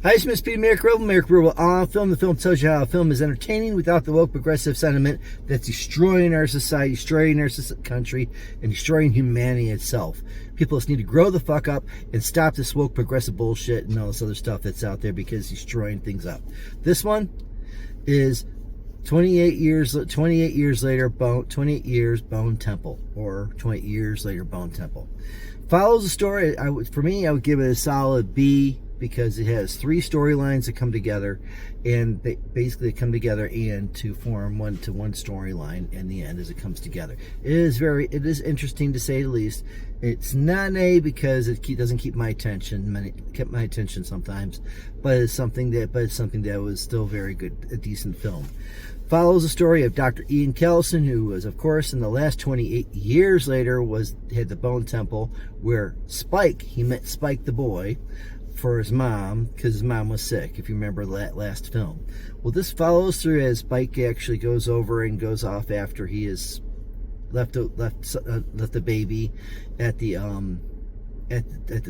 Hi, it's Miss P. America on film. The film tells you how a film is entertaining without the woke progressive sentiment that's destroying our society, destroying our country, and destroying humanity itself. People just need to grow the fuck up and stop this woke progressive bullshit and all this other stuff that's out there because it's destroying things up. This one is 28 years later, Bone Temple, or 28 years later, Bone Temple. Follows the story. For me, I would give it a solid B, because it has three storylines that come together, and basically come together and to form one storyline in the end as it comes together. It is interesting to say the least. It's not an A because it doesn't keep my attention. Kept my attention sometimes, but it's something that was still very good, a decent film. Follows the story of Dr. Ian Kellison, who was, of course, in the last 28 years later, had the Bone Temple, where he met Spike the boy, for his mom, because his mom was sick, if you remember that last film. Well, this follows through as Spike actually goes off after he has left the baby at the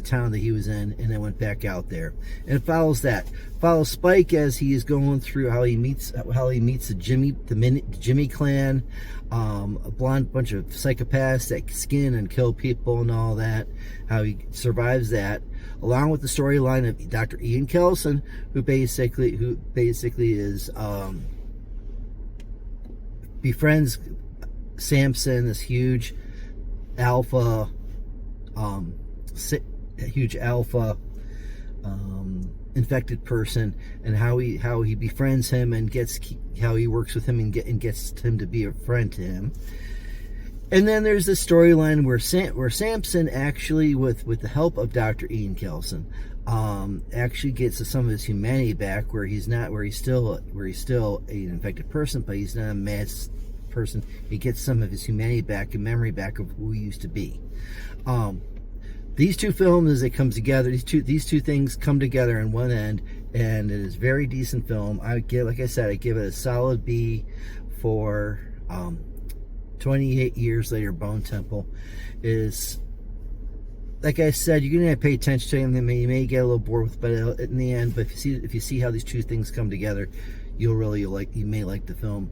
town that he was in, and then went back out there. And it follows Spike as he is going through how he meets the Jimmy clan, a blonde bunch of psychopaths that skin and kill people and all that, how he survives that, along with the storyline of Dr. Ian Kellison, who basically is befriends Samson, this huge alpha infected person, and how he befriends him and how he works with him and gets him to be a friend to him. And then there's the storyline where Samson actually, with the help of Dr. Ian Kellison, actually gets some of his humanity back, where he's still an infected person, but he's not a mad person. He gets some of his humanity back and memory back of who he used to be. These two films, as they come together, these two things come together in one end, and it is a very decent film. Like I said, I give it a solid B for 28 years later, Bone Temple. Is, like I said, you're gonna have to pay attention to them. You may get a little bored with, but in the end, but if you see how these two things come together, you may like the film.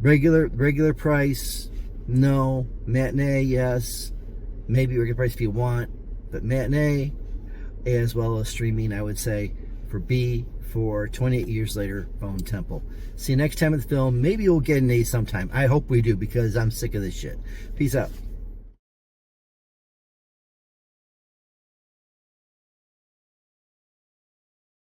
Regular price, no. Matinee, yes. Maybe regular price if you want, but matinee as well as streaming, I would say, for B for 28 years later, Bone Temple. See you next time at the film. Maybe we'll get an A sometime. I hope we do, because I'm sick of this shit. Peace out.